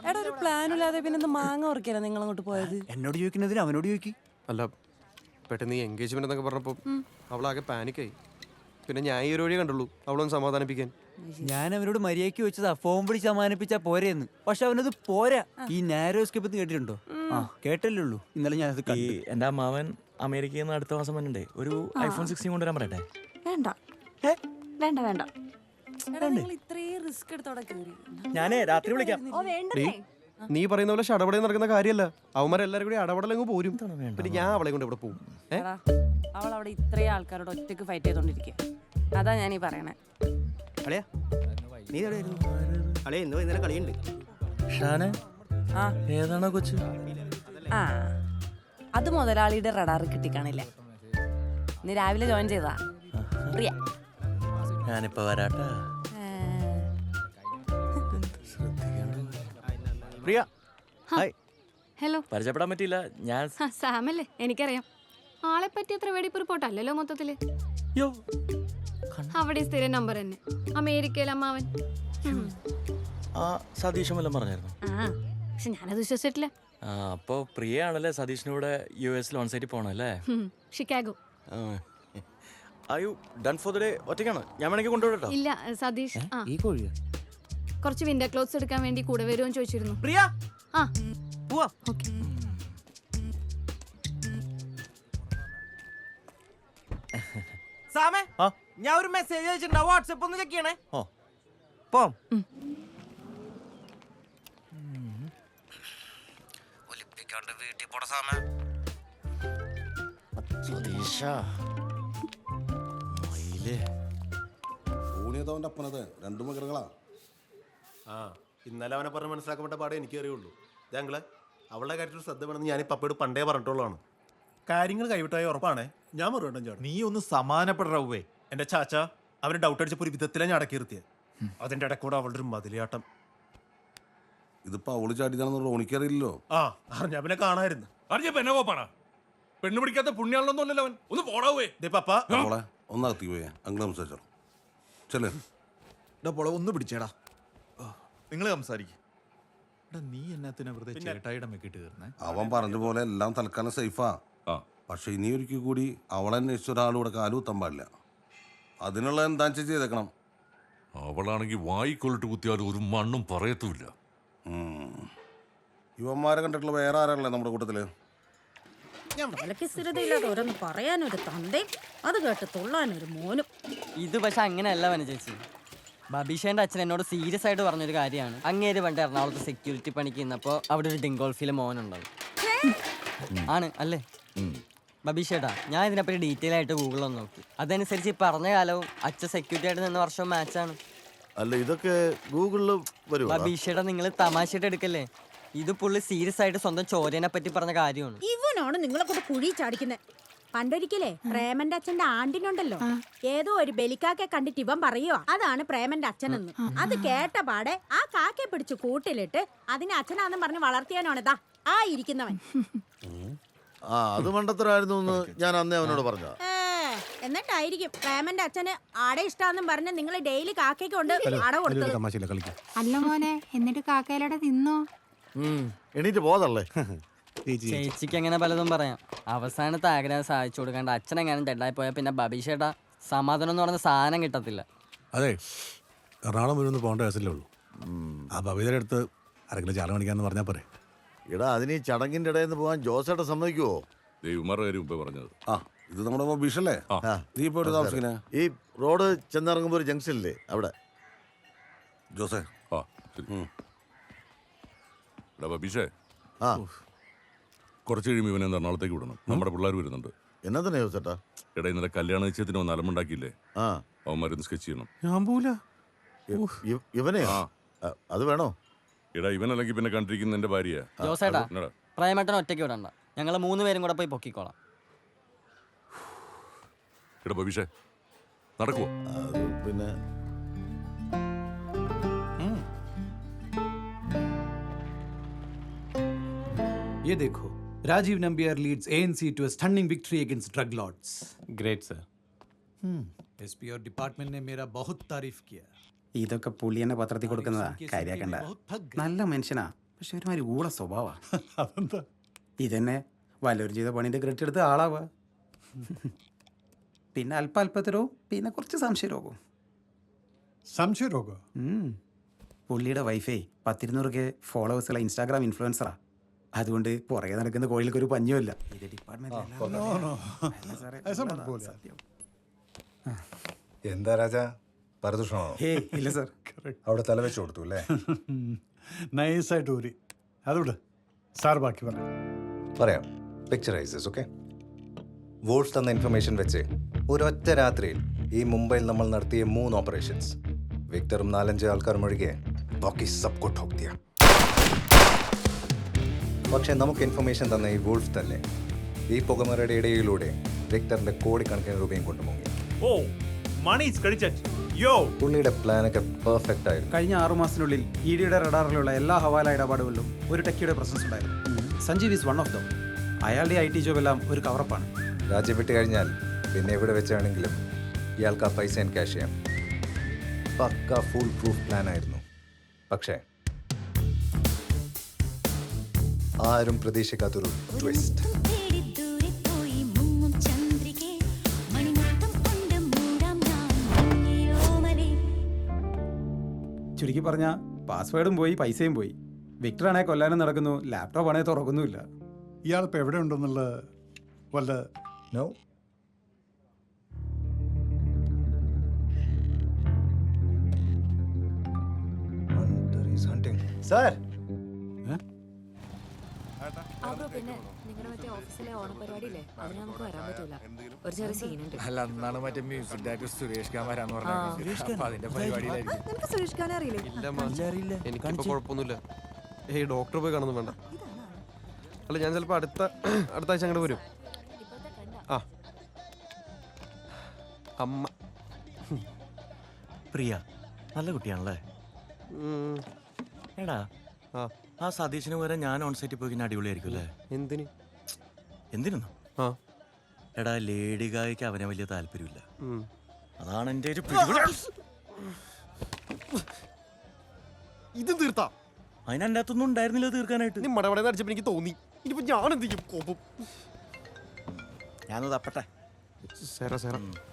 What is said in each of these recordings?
എടാ ഒരു പ്ലാനും ഇല്ലാതെ പിന്നെ മാങ്ങ ഉറക്കില്ല നിങ്ങൾ അങ്ങോട്ട് പോയത്? എന്നോട് ചോദിക്കുന്നതിന് അവനോട് ചോദിക്കും. അല്ല പെട്ടെന്ന് ഈ എൻഗേജ്മെന്റ് എന്നൊക്കെ പറഞ്ഞപ്പോൾ അവളാകെ പാനിക്കായി. പിന്നെ ഞാൻ ഈ ഒരു വഴിയേ കണ്ടുള്ളൂ അവളൊന്ന് സമാധാനിപ്പിക്കാൻ. ഞാൻ അവനോട് മര്യാദയ്ക്ക് വെച്ചതാ, ഫോൺ വിളിച്ച് സമാനിപ്പിച്ചാ പോരെന്ന്. പക്ഷെ അവനത് പോരാ. ഈ നാരോ സ്കിപ്പ് കേട്ടിട്ടുണ്ടോ? ആ കേട്ടല്ലേ ഉള്ളൂ. ഇന്നലെ ഞാനത് കണ്ടു. എന്റെ അമ്മാവൻ അമേരിക്കയിൽ നിന്ന് അടുത്ത മാസം വന്നിട്ടേ ഒരു iPhone 16 കൊണ്ടുവരാൻ പറയട്ടെ. വേണ്ട വേണ്ട വേണ്ട. നിങ്ങൾ ഇത്രയും റിസ്ക് എടുത്തോടെ കേറി. ഞാനേ രാത്രി വിളിക്കാം. ഓ വേണ്ടേ. നീ പറയുന്ന പോലെ ഷടപടയിൽ നടക്കുന്ന കാര്യമല്ല. അവന്മാരെല്ലാരും കൂടി അടപടലങ്ങ് പോരും. പിന്നെ ഞാൻ അവളെ കൊണ്ട് ഇവിടെ പോകും. എടാ, അവൾ അവിടെ ഇത്രയും ആൾക്കാരോട് ഒറ്റക്ക് ഫൈറ്റ് ചെയ്തോണ്ടിരിക്കുക. അതാ ഞാൻ ഈ പറയണേ. അളിയാ നീ അളിയ ഇന്ന് വൈകുന്നേരം കളിയുണ്ട്. ഷാനെ ആ ഏതാണോ കൊച്ചു? ആ അത് മുതലാളിയുടെ റഡാർ കിട്ടിക്കാണില്ല. നീ രാവിലെ ജോയിൻ ചെയ്താ പ്രിയ. ഞാനിപ്പോ വരാട്ടാ. പ്രിയ ഹായ്. ഹലോ. പരിചയപ്പെടാൻ പറ്റിയില്ല. ഞാൻ സാമല്ലേ, എനിക്കറിയാം. ആളെ പറ്റി അത്ര വെടിപ്പ് റിപ്പോർട്ടല്ലല്ലോ മൊത്തത്തില്. യോ അവിടെ സ്ഥിരം നമ്പർ തന്നെ. അമേരിക്കയിൽ അമ്മാവൻ. ആ സതീഷും വല്ലതും പറഞ്ഞായിരുന്നു. ആ പക്ഷെ ഞാനത് വിശ്വസിച്ചിട്ടില്ല. ആ അപ്പോ പ്രിയ ആണല്ലേ സതീഷിനൂടെ US ഓൺ സൈറ്റിൽ പോണല്ലേ? Chicago. Are you done for the day. ഒറ്റയ്ക്കാണ്? ഞാൻ വേണമെങ്കിൽ കൊണ്ടുപോകട്ടോ? ഇല്ല സതീഷ്. ആ ഈ കോഴിയോ? കുറച്ച് വിന്റർ ക്ലോത്ത്സ് എടുക്കാൻ വേണ്ടി കൂടെ വരുമെന്ന് ചോദിച്ചിരുന്നു. പ്രിയ ആ പോവാ. ഓക്കെ. സാമേ ഞാൻ ഒരു മെസ്സേജ് അയച്ചിട്ടുണ്ടാ, വാട്സപ്പ് ഒന്ന് ചെക്ക് ചെയ്യണേ. ഓ പോം. സതീഷ മയിലേ. ഊണിയതവന്റെ അപ്പനത് രണ്ടു മകരങ്ങളാ. ആ ഇന്നലെ അവനെ പറഞ്ഞ് മനസ്സിലാക്കപ്പെട്ട പാടെ എനിക്ക് അറിയുള്ളൂ. ഞങ്ങള് അവളുടെ കാര്യത്തിൽ ശ്രദ്ധ വേണമെന്ന് ഞാൻ പപ്പയോട് പണ്ടേ പറഞ്ഞിട്ടുള്ളതാണ്. കാര്യങ്ങൾ കൈവിട്ടായ ഉറപ്പാണേ ഞാൻ മറുപടി ചേട്ടൻ. നീ ഒന്ന് സമാനപ്പെടേ. എന്റെ ചാച്ച അവന് ഡൗട്ട് അടിച്ചപ്പോൾ ഒരു വിധത്തിലെ ഞാൻ അടക്കി നിർത്തിയത്. അതിന്റെ ഇടക്കൂടെ അവളുടെ ഒരു മതിലിയാട്ടം. ഇതിപ്പോ അവള് ചാടിയതാണെന്ന് റോണിക്കറിയില്ലല്ലോ. ആ അറിഞ്ഞ പിന്നെ കാണായിരുന്നു. പെണ്ണ കോപ്പാണ്. പെണ്ണു പിടിക്കാത്ത പുണ്യാളൊന്നും അല്ലല്ലോ അവൻ. ഒന്ന് പോടാവേ. പപ്പ അവളെ ഒന്നകത്തി പോയേ അങ്ങനെ സംസാരിച്ചോ. ചെല്ലേ ഒന്ന് പിടിച്ചേടാ. നിങ്ങൾ സംസാരിക്കും. നീ എന്നാത്തിനാ വെറുതെ ചേട്ടായിയുടെ മെക്കിട്ട് കയറുന്നേ? അവൻ പറഞ്ഞ പോലെ എല്ലാം തൽക്കാലം സേഫാ. പക്ഷെ ഇനി ഒരിക്കൽ കൂടി അവളന്വേഷിച്ച ഒരാളൂടെ കാലുകുത്താൻ പാടില്ല. അതിനുള്ള എന്താ ചെയ്തേക്കണം. അവളാണെങ്കിൽ വായിക്കൊള്ളിട്ട് കുത്തിയാലും ഒരു മണ്ണും പറയത്തുമില്ല. ഇവന്മാരെ കണ്ടിട്ടുള്ള വേറെ ആരാണല്ലേ നമ്മുടെ കൂട്ടത്തില്? ഞാൻ വിലക്ക് സ്ഥിരതയില്ലാതെ ഓരോന്ന് പറയാനൊരു തന്തയും അത് കേട്ട് തുള്ളാനൊരു മോനും. ഇത് പക്ഷെ അങ്ങനെയല്ല വന ചേച്ചി. ബബീഷേന്റെ അച്ഛൻ എന്നോട് സീരിയസ് ആയിട്ട് പറഞ്ഞൊരു കാര്യമാണ്. അങ്ങേര് പണ്ട് എറണാകുളത്ത് സെക്യൂരിറ്റി പണിക്ക് നിന്നപ്പോ അവിടെ ഒരു ഡിങ്കോൾഫിലെ മോനുണ്ടാവും. ആണ് അല്ലേ ബബീഷേട്ടാ? ഞാൻ ഇതിനെപ്പറ്റി ഡീറ്റെയിൽ ആയിട്ട് ഗൂഗിളിൽ നോക്കി. അതനുസരിച്ച് ഈ പറഞ്ഞ കാലവും അച്ഛൻ സെക്യൂരിറ്റി ആയിട്ട് നിന്ന വർഷവും മാച്ചാണ്. അല്ല ഇതൊക്കെ ഗൂഗിളിൽ വരും. ബബീഷേട്ടാ നിങ്ങൾ തമാശയായിട്ട് എടുക്കല്ലേ? ഇത് പുള്ളി സീരിയസ് ആയിട്ട് സ്വന്തം ചോരനെ പറ്റി പറഞ്ഞ കാര്യമാണ്. ഇവനാണ് നിങ്ങളെ കൂടെ കുഴി ചാടിക്കുന്നത്. പണ്ടൊരിക്കലേ പ്രേമന്റെ അച്ഛന്റെ ആണ്ടിനുണ്ടല്ലോ, ഏതോ ഒരു ബലിക്കാക്കെ കണ്ടിട്ട് ഇവൻ പറയുവോ അതാണ് പ്രേമന്റെ അച്ഛനെന്ന്. അത് കേട്ട പാടെ ആ കാക്കെ പിടിച്ച് കൂട്ടിലിട്ട് അതിനെ അച്ഛനാന്നും പറഞ്ഞ് വളർത്തിയാനാണ് ഇതാ ആ ഇരിക്കുന്നവൻ. ആ അത് മണ്ടത്തരായിരുന്നു എന്ന് ഞാൻ അന്നേ അവനോട് പറഞ്ഞു. എന്നിട്ടായിരിക്കും പ്രേമന്റെ അച്ഛന് ആടെ ഇഷ്ടാന്നും പറഞ്ഞ് നിങ്ങൾ ഡെയിലി കാക്കയ്ക്ക് കൊണ്ട് അട കൊടുത്തത്. അല്ല മോനെ, എന്നിട്ട് കാക്കയിലൂടെ തിന്നോ? എണീറ്റ് പോതല്ലേ. ചേച്ചിക്ക് അങ്ങനെ പലതും പറയാം. അവസാനത്തെ ആഗ്രഹം സാധിച്ചു കൊടുക്കാണ്ട് അച്ഛനെങ്ങാനും ഡെഡായി പോയാൽ പിന്നെ ബബീഷേട്ടാ സമാധാനം എന്ന് പറഞ്ഞ സാധനം കിട്ടത്തില്ല. അതെ, എറണാകുളം വരുമെന്ന് പോകേണ്ട കേസല്ലേ ഉള്ളൂ. ആ ബബീതയുടെ അടുത്ത് അരക്കിലോ ചാല കാണിക്കാന്ന് പറഞ്ഞാൽ പോരെ. എടാ അതിന് ഈ ചടങ്ങിന്റെ ഇടയിൽ നിന്ന് പോകാൻ ജോസേട്ട സമ്മതിക്കുവോ? ദൈവമാരുടെ കാര്യം മുമ്പേ പറഞ്ഞത്. ആ ഇത് നമ്മുടെ ബീഷല്ലേ? നീ ഇപ്പൊ എവിടെ താമസിക്കണേ? ഈ റോഡ് ചെന്നിറങ്ങുമ്പോ ഒരു ജംഗ്ഷനില്ലേ അവിടെ. ജോസേ ആ ശരി. എടാ ബബീഷേ, ആ കുറച്ച് കഴിയുമ്പോൾ ഇവനെ എറണാകുളത്തേക്ക് വിടണം. നമ്മുടെ പിള്ളേർ വരുന്നുണ്ട്. എന്നാ തന്നെ ജോസേട്ടാ? എടാ ഇന്നലെ കല്യാണ നിശ്ചയത്തിന് ഒന്ന് അലമുണ്ടാക്കിയില്ലേ? ആ അവന്മാരൊന്ന് സ്കെച്ച് ചെയ്യണം. ഞാൻ പോവില്ല. ഇവനെ അത് വേണോ? എടാ ഇവനല്ലെങ്കിൽ പിന്നെ കണ്ടിരിക്കുന്ന എന്റെ ഭാര്യ. ജോസേട്ടാ പ്രേമേട്ടനെ ഒറ്റയ്ക്ക് വിടണ്ട, ഞങ്ങൾ 3 പേരും കൂടെ പോയി പൊക്കിക്കോളാം. എടാ ബബീഷേ നടക്കുവോ? അത് പിന്നെ ये देखो, Rajeev Nambiar leads ANC to a stunning victory against drug lords. Great sir. SP और डिपार्टमेंट ने मेरा बहुत तारीफ किया. ഇതൊക്കെ പുള്ളി എന്നെ പത്രത്തിൽ കൊടുക്കുന്നതാ, കാര്യാക്കണ്ട. നല്ല മനുഷ്യനാ, പക്ഷെ ഒരുമാതിരി ഊള സ്വഭാവമാണ്. അതെന്താ? ഇതന്നെ വല്ലവരും ചെയ്ത പണീൻ്റെ ക്രെഡിറ്റ് എടുത്ത് ആളാവുക. പിന്നെ അല്പത്തരവും പിന്നെ കുറച്ച് സംശയരോഗവും. സംശയരോഗോ? പുള്ളിയുടെ വൈഫേ 10-200 ഫോളോവേഴ്സുള്ള ഇൻസ്റ്റാഗ്രാം ഇൻഫ്ലുവൻസറാ. അതുകൊണ്ട് പുറകെ നടക്കുന്ന കോഴികൾക്ക് ഒരു പഞ്ഞുമില്ല. ഇത് എന്താ രാജാ, പരദൂഷണമാണോ? ഇല്ല സാർ. അവിടെ തലവെച്ച് കൊടുത്തു അല്ലേ? നൈസായിട്ട് ഊരി. അതുകൊണ്ട് സാർ ബാക്കി പറയാം. പിക്ചറൈസസ് ഓക്കെ. വോൾസ് തന്ന ഇൻഫർമേഷൻ വെച്ച് ഒരൊറ്റ രാത്രിയിൽ ഈ മുംബൈയിൽ നമ്മൾ നടത്തിയ 3 ഓപ്പറേഷൻസ്. വിക്ടറും 4-5 ആൾക്കാരും ഒഴികെ ബാക്കി സബ് കോ ഠോക് ദിയ. പക്ഷെ നമുക്ക് ഇൻഫർമേഷൻ തന്ന ഈ വോൾഫ് തന്നെ ഈ പുകമറയുടെ ഇടയിലൂടെ വിക്ടറിന്റെ കോടിക്കണക്കിന് രൂപയും കൊണ്ടുപോയി. പുള്ളിയുടെ പ്ലാനൊക്കെ പെർഫെക്റ്റ് ആയിരുന്നു. കഴിഞ്ഞ 6 മാസത്തിനുള്ളിൽ ഇഡിയുടെ റഡാറിലുള്ള എല്ലാ ഹവാല ഇടപാടുകളിലും ഒരു ടെക്കിയുടെ പ്രസൻസ് ഉണ്ടായിരുന്നു. Sanjeev is one of them. അയാളുടെ IT ജോബ് എല്ലാം ഒരു കവറപ്പാണ്. രാജ്യം വിട്ട് കഴിഞ്ഞാൽ പിന്നെ എവിടെ വെച്ചാണെങ്കിലും ഇയാൾക്ക് ആ പൈസ ക്യാഷ് ചെയ്യാം. പക്ക ഫുൾ പ്രൂഫ് പ്ലാൻ ആയിരുന്നു. പക്ഷേ ആരും പ്രതീക്ഷിക്കാത്തൊരു ട്വിസ്റ്റ്. ചുരുക്കി പറഞ്ഞാൽ പാസ്വേഡും പോയി, പൈസയും പോയി. വിക്ടർ ആണെ കൊല്ലാനും നടക്കുന്നു, ലാപ്ടോപ്പ് ആണെ തുറക്കുന്നുമില്ല. ഇയാളിപ്പോൾ എവിടെ ഉണ്ടെന്നുള്ള വല്ല നോ. സാർ, പിന്നെ നിങ്ങളുടെ മറ്റേ ഓഫീസിലെ ഓണപരിപാടിയില്ലേ, അതിന് നമുക്ക് വരാൻ പറ്റൂല. ഒരു ചെറിയ സീനുണ്ട്. അല്ല, അന്നാണ് മറ്റേ മ്യൂസിക് ഡയറക്ടർ സുരേഷ് ഖാൻ വരാന്ന് പറഞ്ഞു. അതിന്റെ പരിപാടിയിലായിരിക്കും. സുരേഷ് ഖാനെ അറിയില്ലേ? ഇല്ല, എനിക്കിപ്പോ കുഴപ്പമൊന്നുമില്ല. ഡോക്ടർ പോയി കാണുന്നു വേണ്ട. അല്ല, ഞാൻ ചിലപ്പോ അടുത്ത ആഴ്ച അങ്ങോട്ട് വരും. ആ അമ്മ പ്രിയ നല്ല കുട്ടിയാണല്ലേ? എടാ, ആ സതീഷിന് പകരം ഞാൻ ഓൺ സൈറ്റിൽ പോയി അടിപൊളിയായിരിക്കും അല്ലേ? എന്തിനു? എടാ, ലേഡി ഗായിക്ക് അവനെ വലിയ താല്പര്യമില്ല. അതാണ് എൻ്റെ ഒരു ഇത് തീർത്താ. അതിൻ്റെ അകത്തൊന്നും ഉണ്ടായിരുന്നില്ല തീർക്കാനായിട്ട്. നീ മടവട അടിച്ചപ്പോ എനിക്ക് തോന്നി, ഇനിയിപ്പോ ഞാൻ എന്ത് ചെയ്യും? കോപം. ഞാനത് തപ്പട്ടെ.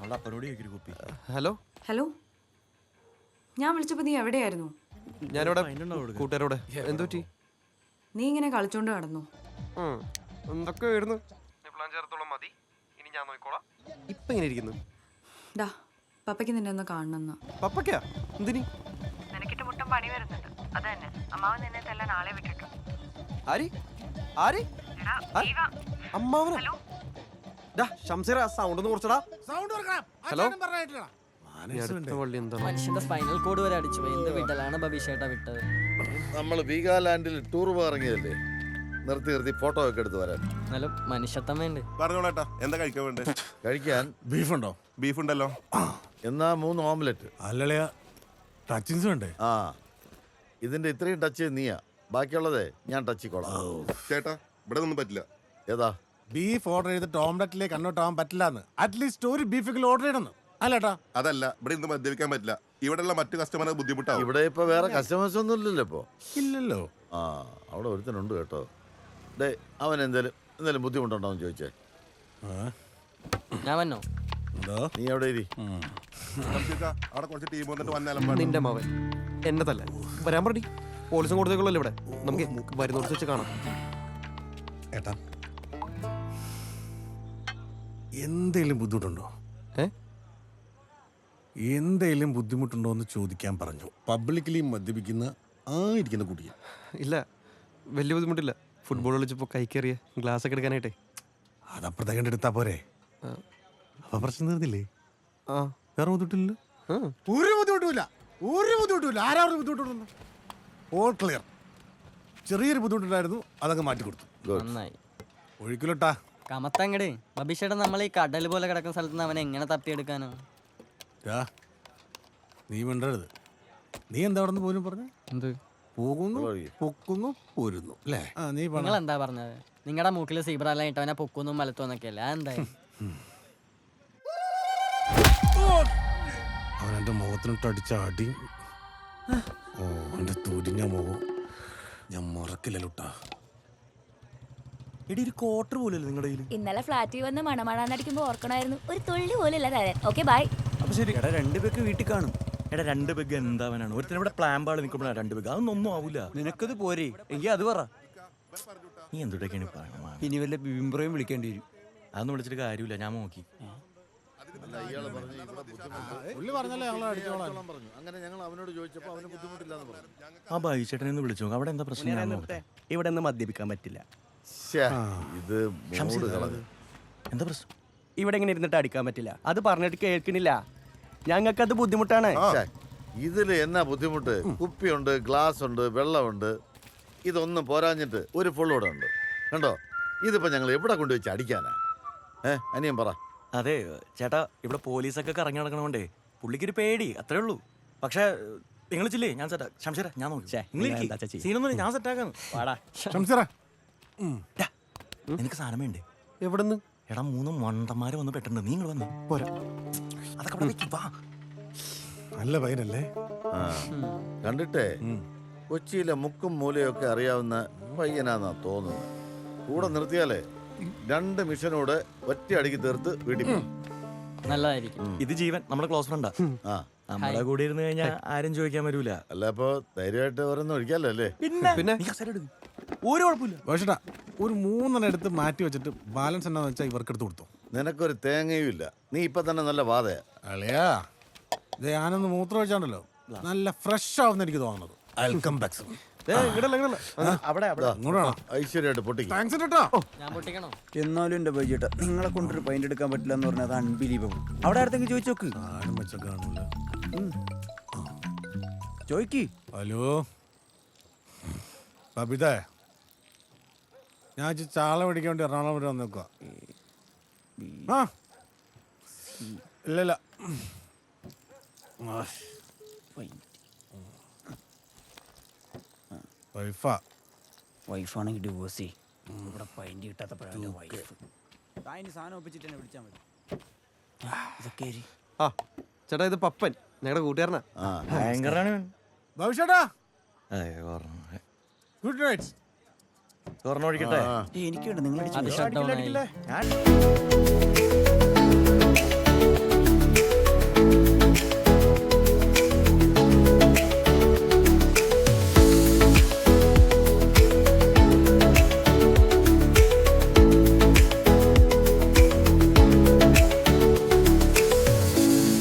അവളുടെ അപ്പനോട് ചോദിക്കൊരു കുപ്പി. ഹലോ ഹലോ, ഞാൻ വിളിച്ചപ്പോ നീ എവിടെയായിരുന്നു? ഞാനിവിടെ കൂട്ടുകാരോടെ. എന്ത് പറ്റി? നീ ഇങ്ങനെ കളിച്ചോണ്ട് നടന്നു. എന്തൊക്കെ ആയിരുന്നു? പ്ലാൻ ചേർത്തോളം മതി, ഇനി ഞാൻ നോക്കിക്കോളാം. ഇപ്പൊ ഇങ്ങനെ ഇരിക്കുന്നു. ഡാ, പപ്പയ്ക്ക് നിന്നെ ഒന്ന് കാണണമെന്ന്. പപ്പയ്ക്കാ? എന്തിനി? നിനക്കിട്ട് മുട്ടം പണി വരുന്നുണ്ട്. അത് തന്നെ, അമ്മാവൻ നിന്നെ തെല്ലാൻ ആളെ വിട്ടിട്ടു. ആര്? അമ്മാവനോ? ശംസീറ, സൗണ്ട് ഒന്ന് കുറച്ചടാ. ഹലോ, മനുഷ്യന്റെ സ്പൈനൽ കോഡ് വരെ അടിച്ചു പോയി. എന്ത് വിടലാണ് ബബീഷേട്ടാ വിട്ടത്. നമ്മൾ വീഗാലാൻഡിൽ ടൂർ ഇറങ്ങിയതല്ലേ, നിർത്തി ഫോട്ടോ ഒക്കെ എടുത്ത് വരാൻ. എന്നാലും മനുഷ്യത്വം വേണ്ടേ? പറഞ്ഞോളേട്ടാ, എന്താ കഴിക്കാൻ വേണ്ടേ? കഴിക്കാൻ ബീഫുണ്ടോ? ബീഫ് ഉണ്ടല്ലോ. എന്നാ 3 ഓംലെറ്റ്. അല്ലളയാ, ടച്ചിങ്സ് വേണ്ടേ? ആ, ഇതിന്റെ ഇത്രയും ടച്ച് നീയാ, ബാക്കിയുള്ളതേ ഞാൻ ടച്ചിക്കോളാം. ചേട്ടാ, ഇവിടെ ഒന്നും പറ്റില്ല. ഏതാ? ബീഫ് ഓർഡർ ചെയ്തിട്ട് ഓംലെറ്റിലേക്ക് കൺവേർട്ട് ആവാൻ പറ്റില്ലെന്ന്. അറ്റ്ലീസ്റ്റ് ഒരു ബീഫെങ്കിലും ഓർഡർ ചെയ്യണമെന്ന്. അല്ലേട്ടാ? അതല്ല, ഇവിടെ ഇന്ന് മദ്യപിക്കാൻ പറ്റില്ല. ഇവിടെയുള്ള മറ്റു കസ്റ്റമർ ബുദ്ധിമുട്ടാവും. ഇവിടെ ഇപ്പൊ വേറെ കസ്റ്റമേഴ്സ് ഒന്നും ഇല്ലല്ലോ ഇപ്പോ. ഇല്ലല്ലോ. ആ, അവിടെ ഒരുത്തനുണ്ട് കേട്ടോ. ഡേ, അവൻ എന്തേലും ബുദ്ധിമുട്ടുണ്ടോന്ന് ചോദിച്ചേ. ഞാൻ വന്നോ? നീ എവിടെ ഇരി. അവിടെ കുറച്ച് ടീം വന്നിട്ട് വന്നാലും നിന്റെ മാവൻ എന്നതല്ല വരാൻ പറഞ്ഞു. പോലീസും കൊടുത്തേക്കുള്ളല്ലോ ഇവിടെ. നമുക്ക് വരുന്നോട് വെച്ച് കാണാം. ഏട്ടാ, എന്തേലും ബുദ്ധിമുട്ടുണ്ടോ? എന്തേലും ബുദ്ധിമുട്ടുണ്ടോ എന്ന് ചോദിക്കാൻ പറഞ്ഞു. പബ്ലിക്കലി മദ്യപിക്കുന്ന ഇരിക്കുന്ന കുട്ടിയെ. ഇല്ല, വലിയ ബുദ്ധിമുട്ടില്ല. ഫുട്ബോൾ കളിച്ചപ്പോ കൈക്കേറിയ ഗ്ലാസ് ഒക്കെ എടുക്കാനായിട്ടേ. അതപ്പുറത്തേക്ക് എടുത്താ പോരെ? അപ്പൊ പ്രശ്നം തീർന്നില്ലേ? വേറെ ബുദ്ധിമുട്ടില്ലല്ലോ. ഒരു ബുദ്ധിമുട്ടുമില്ല. ആരാ ബുദ്ധിമുട്ടുണ്ടെന്ന്? All clear. ചെറിയൊരു ബുദ്ധിമുട്ടുണ്ടായിരുന്നു, അതങ്ങ് മാറ്റി കൊടുത്തു. നന്നായി. ഒഴിക്കലോട്ടാ കമത്തങ്ങട്. ബബീഷേട്ടൻ നമ്മൾ ഈ കടൽ പോലെ കിടക്കുന്ന സ്ഥലത്ത് നിന്ന് അവനെ എങ്ങനെ തപ്പിയെടുക്കാനോ? നീ മിണ്ടരുത്. നീ എന്താ അവിടെ നിന്ന് പോലും പറഞ്ഞു? എന്ത് പോകുന്നു, പൊക്കുന്നു, പോരുന്നു അല്ലേ? നിങ്ങൾ എന്താ പറഞ്ഞത്? നിങ്ങളുടെ മൂക്കിൽ സീബ്രയെല്ലാം ഇട്ടവനെ പൊക്കുന്നു മലത്തോന്നൊക്കെ അല്ലേ? എന്തായാലും അവനെന്റെ മുഖത്തിനിട്ട് അടിച്ച അടി. ഓ, എന്റെ തുരിഞ്ഞ മുഖം. ഞാൻ മറക്കില്ല ലുട്ടാ. എടി ഒരു ക്വാർട്ടർ പോലല്ലേ നിങ്ങളുടെ കയ്യിൽ? ഇന്നലെ ഫ്ലാറ്റിൽ വന്ന് മണമണാന്നടിക്കുമ്പോ ഓർക്കണമായിരുന്നു. ഒരു തുള്ളി പോലും ഇല്ല തരാൻ. Okay bye. അപ്പൊ ശരി എടാ, 2 പേക്ക് വീട്ടിൽ കാണും. എടാ 2 പെഗ് എന്താവനാണ്? ഒരുത്തരം ഇവിടെ പ്ലാൻ പാട് നിൽക്കുമ്പോഴാണ് 2 പെഗ്. അതൊന്നും ഒന്നും ആവൂല. നിനക്കത് പോരെ എങ്കിൽ അത് പറ. നീ എന്തുടൊക്കെയാണ് പറയുന്നത്? ഇനി വല്ല ബിംബ്രയും വിളിക്കേണ്ടി വരും. അതൊന്നും വിളിച്ചിട്ട് കാര്യമില്ല, ഞാൻ നോക്കി. അങ്ങനെ ഞങ്ങൾ അവനോട് ചോദിച്ചപ്പോൾ അവന് ബുദ്ധിമുട്ടില്ലാന്ന് പറഞ്ഞു. ആ ബൈച്ചേട്ടനെ ഒന്ന് വിളിച്ചു നോക്ക്. അവിടെ എന്താ പ്രശ്നം? ഞാൻ നോക്കട്ടെ. ഇവിടെ നിന്ന് മദ്യപിക്കാൻ പറ്റില്ല. ഇത് മൂഡ് കളഞ്ഞു. എന്താ പ്രശ്നം? ഇവിടെ ഇങ്ങനെ ഇരുന്നിട്ട് അടിക്കാൻ പറ്റില്ല. അത് പറഞ്ഞിട്ട് കേൾക്കണില്ല. ഞങ്ങൾക്കത് ബുദ്ധിമുട്ടാണ്. ഇതിൽ എന്നാ ബുദ്ധിമുട്ട്? കുപ്പിയുണ്ട്, ഗ്ലാസ് ഉണ്ട്, വെള്ളമുണ്ട്. ഇതൊന്നും പോരാഞ്ഞിട്ട് ഒരു ഫുള്ളോടെ ഉണ്ട്. കണ്ടോ, ഇതിപ്പോ ഞങ്ങൾ എവിടെ കൊണ്ടുവച്ച് അടിക്കാനാ? അനിയൻ പറ. അതെ ചേട്ടാ, ഇവിടെ പോലീസൊക്കെ കറങ്ങി നടക്കണോണ്ടേ പുള്ളിക്കൊരു പേടി, അത്രേ ഉള്ളൂ. പക്ഷെ നിങ്ങൾ ചില്ലേ, ഞാൻ സെറ്റാ. ശംശേര ഞാൻ നോക്കി. സീനൊന്നും ഞാൻ സെറ്റാക്കാന്ന്. നിനക്ക് സാധനം വേണ്ടേ? എവിടെന്ന്? എടാ 3 മണ്ടന്മാര് വന്ന് പെട്ടുണ്ട്. നിങ്ങൾ വന്ന് പോരാ. അതൊക്കെ അവിടെ വെക്ക്, വാ. നല്ല പയ്യനല്ലേ? കണ്ടിട്ടേ കൊച്ചിയിലെ മുക്കും മൂലയൊക്കെ അറിയാവുന്ന പയ്യനാന്നാ തോന്നുന്നത്. കൂടെ നിർത്തിയാലേ 2 മിഷനോട് ഒറ്റ അടിക്ക് തീർത്ത് വീട്ടിൽ പോകും. നല്ലതായിരിക്കും. ഇത് ജീവൻ, നമ്മുടെ ക്ലോസ് ഫ്രണ്ടാ. നമ്മുടെ കൂടെ ഇരുന്ന് കഴിഞ്ഞാൽ ആരും ചോദിക്കാൻ വരൂല. അല്ല, അപ്പൊ ധൈര്യമായിട്ട് ഓരോന്നും ഒഴിക്കാലോ അല്ലേ? പിന്നെ ഒരു കുഴപ്പമില്ല. പക്ഷേട്ടാ ഒരു 3 എടുത്ത് മാറ്റി വെച്ചിട്ട് ബാലൻസ് എന്താന്ന് വെച്ചാൽ ഇവർക്ക് എടുത്ത് കൊടുത്തു. നിനക്കൊരു തേങ്ങയും ഇല്ല. നീ ഇപ്പൊ തന്നെ നല്ല വാതയാ. അളിയാ, ഇത് ഞാനൊന്ന് മൂത്രം വെച്ചാണ്ടല്ലോ നല്ല ഫ്രഷ് ആവുന്ന എനിക്ക് തോന്നുന്നത്. ഐശ്വര്യമായിട്ട് പൊട്ടിക്കും. ഞാൻ പൊട്ടിക്കണോ? എന്നാലും എന്റെ ബൈജേട്ടാ, നിങ്ങളെ കൊണ്ടൊരു പൈൻ്റ് എടുക്കാൻ പറ്റില്ല എന്ന് പറഞ്ഞാൽ അത് അൺബിലീവബിൾ. അവിടെ ആർക്കെങ്കിലും ചോദിച്ചു നോക്ക്. ആരും വെച്ച കാണൂല. ചോയ്ക്ക്. ഹലോ ബബിതേ, ഞാൻ ചാള പിടിക്കാൻ വേണ്ടി എറണാകുളം വരെ വന്നേക്കുക. ആ ഇല്ലല്ല, വൈഫാണെങ്കിൽ ഡിവോഴ്സ്. ഇവിടെ പൈൻ്റ് കിട്ടാത്തപ്പോഴാണ് വൈഫ്. സാധനം ഒപ്പിച്ചിട്ട് തന്നെ വിളിച്ചാൽ മതി. ഇതൊക്കെ ആ ചേട്ടാ, ഇത് പപ്പൻ, ഞങ്ങളുടെ കൂട്ടുകാരനാ. ഭയങ്കരാണ്. ഭവിഷ്യേട്ടാ ഗുഡ് നൈറ്റ്. തുറന്നൊഴിക്കട്ടെ. എനിക്ക് വേണ്ട, നിങ്ങൾ അത് shut down ആയി.